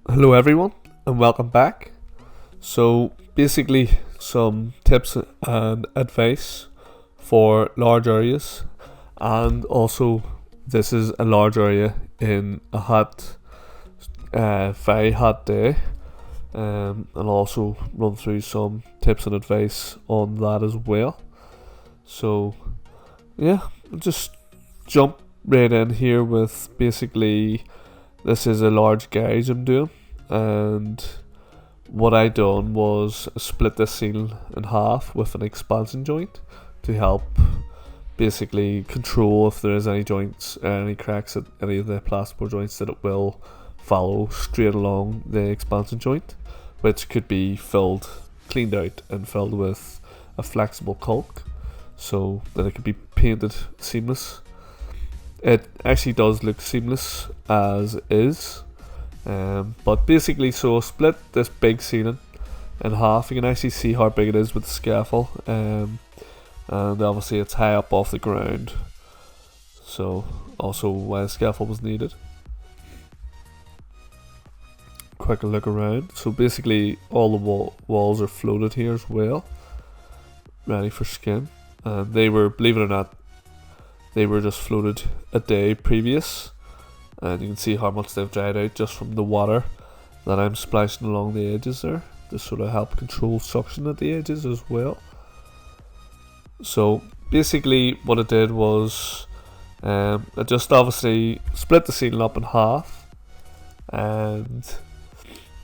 Hello everyone and welcome back. So basically some tips and advice for large areas, and also this is a large area in a very hot day, and also run through some tips and advice on that as well. So yeah, just jump right in here with basically this is a large garage I'm doing, and what I done was split the ceiling in half with an expansion joint to help basically control if there is any joints or any cracks at any of the plasterboard joints, that it will follow straight along the expansion joint, which could be cleaned out and filled with a flexible caulk so that it could be painted seamless. It actually does look seamless as is, but basically, so split this big ceiling in half. You can actually see how big it is with the scaffold, and obviously it's high up off the ground, so also why the scaffold was needed. Quick look around. So basically all the walls are floated here as well, ready for skin, and they were, believe it or not, they were just floated a day previous, and you can see how much they've dried out just from the water that I'm splashing along the edges there to sort of help control suction at the edges as well. So basically what I did was I just obviously split the ceiling up in half, and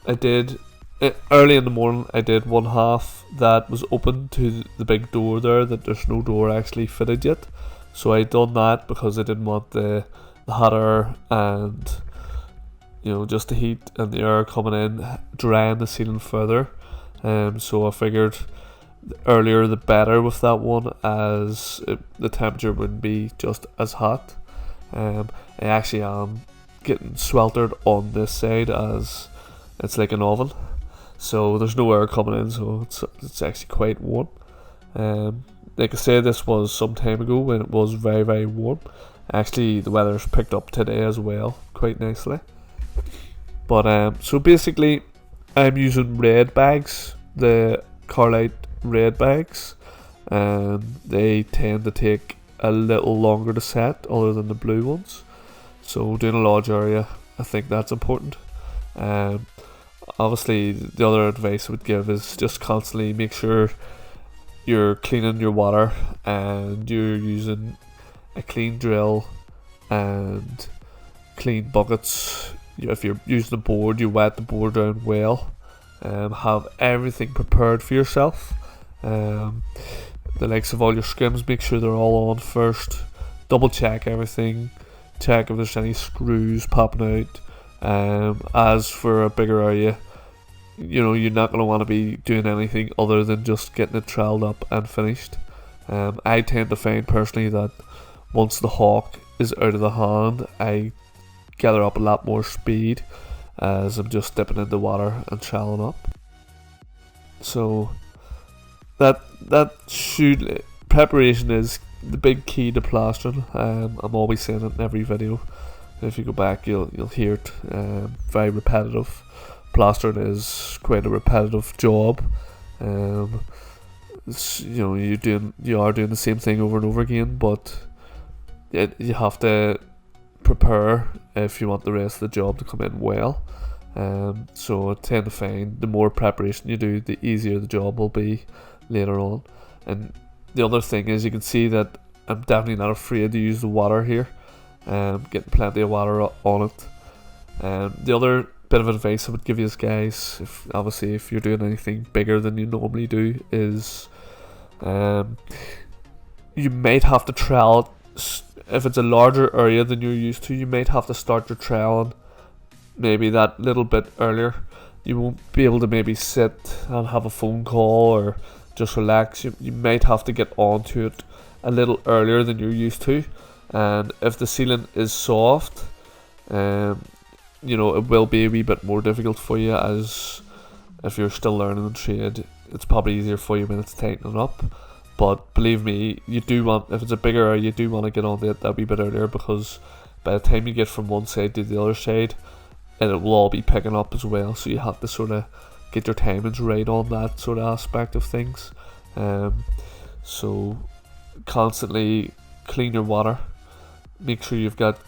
I did early in the morning. I did one half that was open to the big door there, that there's no door actually fitted yet. So I done that because I didn't want the hot air and just the heat and the air coming in drying the ceiling further. So I figured the earlier the better with that one, as the temperature wouldn't be just as hot. I actually am getting sweltered on this side as it's like an oven, so there's no air coming in, so it's actually quite warm. Like I said, this was some time ago when it was very, very warm. Actually, the weather's picked up today as well, quite nicely. But so basically, I'm using red bags, the Carlite red bags, and they tend to take a little longer to set other than the blue ones. So doing a large area, I think that's important. Obviously, the other advice I would give is just constantly make sure you're cleaning your water and you're using a clean drill and clean buckets. If you're using a board, you wet the board down well. Have everything prepared for yourself. The likes of all your scrims, make sure they're all on first. Double check everything. Check if there's any screws popping out. As for a bigger area, you're not going to want to be doing anything other than just getting it troweled up and finished. I tend to find personally that once the hawk is out of the hand, I gather up a lot more speed as I'm just dipping in the water and troweling up. So preparation is the big key to plastering. I'm always saying it in every video. If you go back, you'll hear it. Very repetitive. Plastering is quite a repetitive job. You are doing the same thing over and over again, but you have to prepare if you want the rest of the job to come in well. So I tend to find the more preparation you do, the easier the job will be later on. And the other thing is, you can see that I'm definitely not afraid to use the water here. Getting plenty of water on it. The other bit of advice I would give you guys, if you're doing anything bigger than you normally do, is you might have to trowel. If it's a larger area than you're used to, you might have to start your troweling maybe that little bit earlier. You won't be able to maybe sit and have a phone call or just relax. You might have to get onto it a little earlier than you're used to. And if the ceiling is soft, it will be a wee bit more difficult for you, as if you're still learning the trade, it's probably easier for you when it's tightening up. But believe me, you do want, if it's a bigger area, you do want to get on it that wee bit earlier, because by the time you get from one side to the other side, and it will all be picking up as well, so you have to sort of get your timings right on that sort of aspect of things. So constantly clean your water, make sure you've got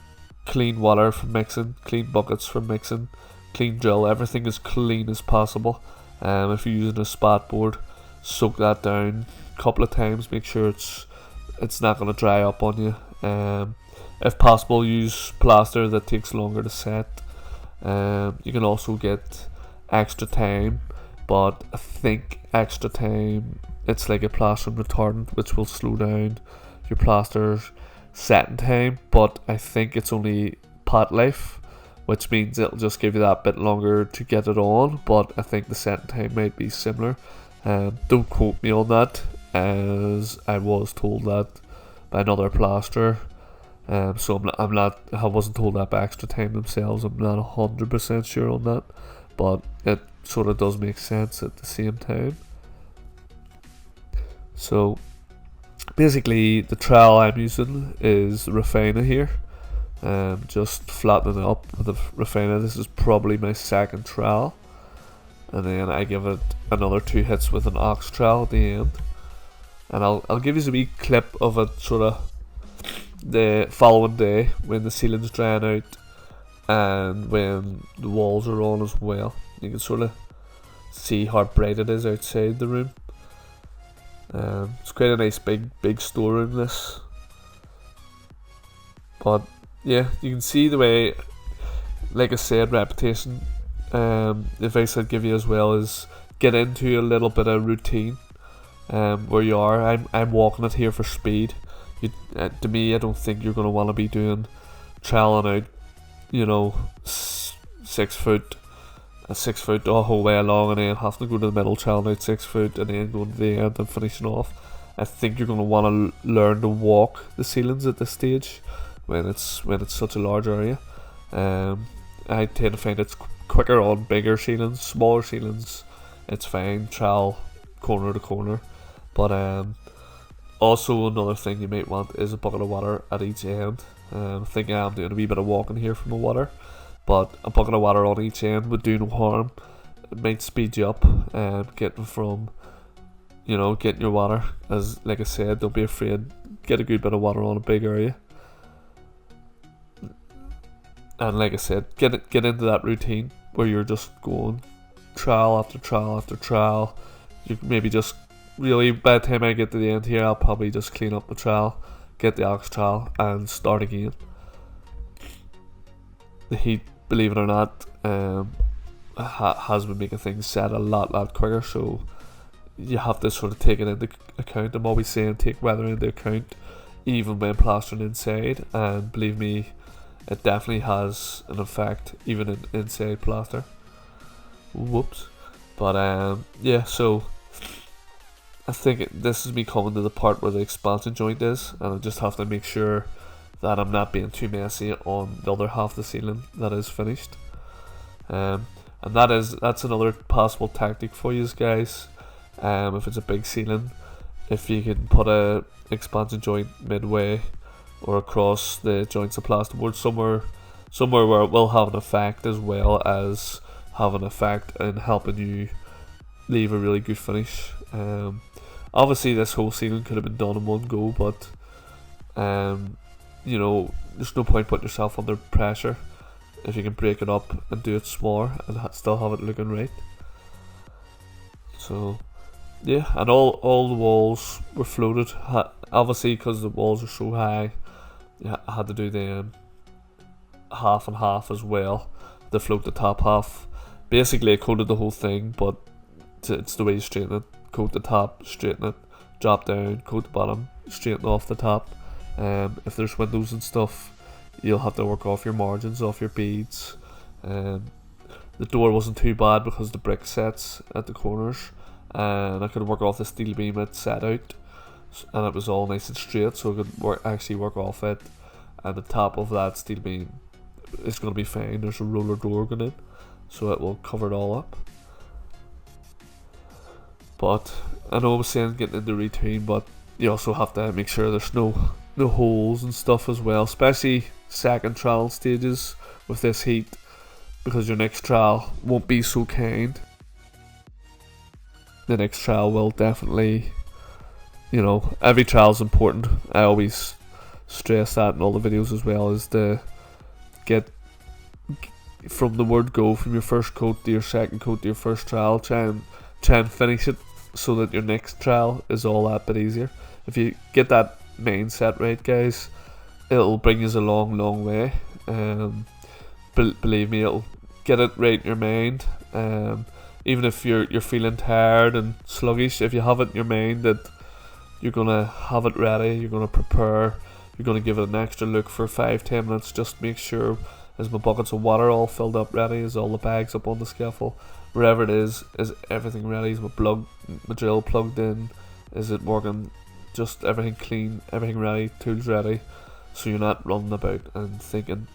clean water for mixing, clean buckets for mixing, clean drill, everything as clean as possible. If you're using a spot board, soak that down a couple of times, make sure it's not going to dry up on you. If possible, use plaster that takes longer to set. You can also get extra time, but I think extra time, it's like a plastering retardant, which will slow down your plaster setting time, but I think it's only pot life, which means it'll just give you that bit longer to get it on, but I think the setting time might be similar. Don't quote me on that, as I was told that by another plasterer. So I wasn't told that by Extra Time themselves. I'm not 100% sure on that, but it sort of does make sense at the same time. So basically, the trowel I'm using is refina here. Just flattening it up with the refina. This is probably my second trowel, and then I give it another 2 hits with an ox trowel at the end. And I'll give you a wee clip of it sort of the following day when the ceiling's drying out and when the walls are on as well. You can sort of see how bright it is outside the room. It's quite a nice big storeroom, this. But yeah, you can see the way, like I said, repetition. The advice I'd give you as well is get into a little bit of routine. Where you are, I'm walking it here for speed. To me, I don't think you're going to want to be doing troweling out, 6 foot the whole way along, and then having to go to the middle, troweling out 6 foot, and then going to the end and finishing off. I think you're going to want to learn to walk the ceilings at this stage when it's such a large area. I tend to find it's quicker on bigger ceilings. Smaller ceilings, it's fine, trowel corner to corner. But also another thing you might want is a bucket of water at each end. I think I'm doing a wee bit of walking here from the water, but a bucket of water on each end would do no harm. It might speed you up getting your water. As like I said, don't be afraid, get a good bit of water on a big area. And like I said, get into that routine where you're just going trowel after trowel after trowel. You maybe just really, by the time I get to the end here, I'll probably just clean up the trowel, get the ox trowel, and start again. The heat, believe it or not, has been making things set a lot quicker, so you have to sort of take it into account. I'm always saying take weather into account, even when plastering inside, and believe me, it definitely has an effect, even in inside plaster. Whoops. But yeah, so I think this is me coming to the part where the expansion joint is, and I just have to make sure that I'm not being too messy on the other half of the ceiling that is finished. And that's another possible tactic for you guys. If it's a big ceiling, if you can put a expansion joint midway or across the joints of plasterboard somewhere where it will have an effect, as well as have an effect in helping you leave a really good finish. Obviously this whole ceiling could have been done in one go, but there's no point putting yourself under pressure if you can break it up and do it smaller and still have it looking right. So yeah, and all the walls were floated. Obviously, because the walls are so high, I had to do them half and half as well to float the top half. Basically I coated the whole thing, but it's the way you straighten it. Coat the top, straighten it, drop down, coat the bottom, straighten off the top. If there's windows and stuff, you'll have to work off your margins, off your beads. The door wasn't too bad because the brick sets at the corners, and I could work off the steel beam it set out, and it was all nice and straight, so I could actually work off it. And the top of that steel beam is going to be fine. There's a roller door going in, so it will cover it all up. But I know I was saying getting into routine, but you also have to make sure there's no holes and stuff as well, especially second trial stages with this heat. because your next trowel won't be so kind. The next trowel will definitely, you know, every trowel is important. I always stress that in all the videos as well, is to get from the word go, from your first coat to your second coat to your first trowel. Try and finish it so that your next trowel is all that bit easier. If you get that mindset right, guys, it'll bring you a long way. Believe me, it'll get it right in your mind. Even if you're feeling tired and sluggish, if you have it in your mind that you're gonna have it ready, you're gonna prepare, you're gonna give it an extra look for 5-10 minutes, just make sure, is my buckets of water all filled up ready, is all the bags up on the scaffold, wherever it is everything ready, is my drill plugged in, is it working, just everything clean, everything ready, tools ready, so you're not running about and thinking,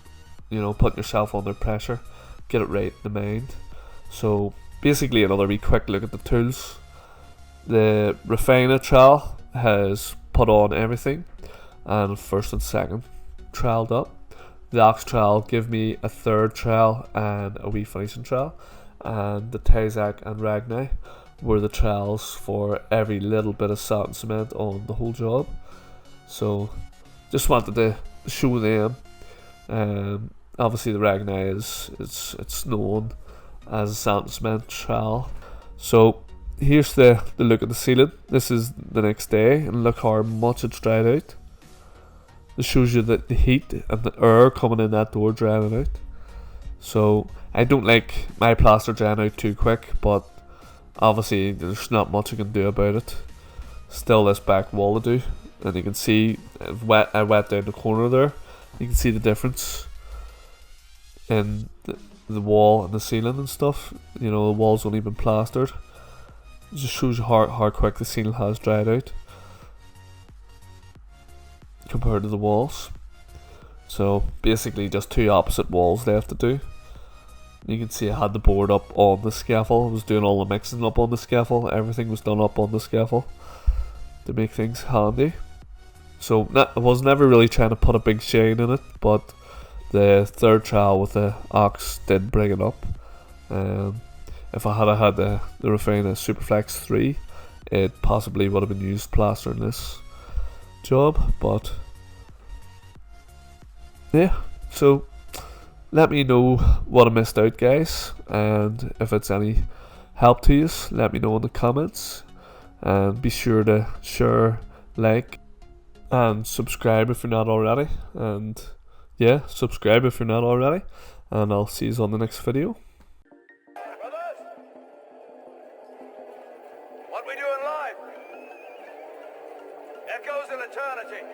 you know, putting yourself under pressure. Get it right in the mind. So basically, another wee quick look at the tools. The refina trowel has put on everything, and first and second troweled up. The ox trowel give me a third trowel and a wee finishing trowel, and the tyzack and ragni were the trowels for every little bit of salt and cement on the whole job. So just wanted to show them. Obviously the ragni it's known as a salt and cement trowel. So here's the look at the ceiling. This is the next day, and look how much it's dried out. This shows you that the heat and the air coming in that door drying out. So I don't like my plaster drying out too quick, but obviously there's not much I can do about it. Still this back wall to do, and you can see I wet down the corner there. You can see the difference in the wall and the ceiling and stuff. You know, the wall's only been plastered. It just shows you how quick the ceiling has dried out compared to the walls. So basically just two opposite walls left to do. You can see I had the board up on the scaffold. I was doing all the mixing up on the scaffold. Everything was done up on the scaffold to make things handy. So I was never really trying to put a big shine in it, but the third trowel with the ox did bring it up. If I had the Refina Superflex 3, it possibly would have been used plastering this job, but yeah. So let me know what I missed out, guys, and if it's any help to you, let me know in the comments, and be sure to share, like, and subscribe if you're not already. And yeah, subscribe if you're not already, and I'll see you on the next video. Brothers, what we doing live echoes in eternity.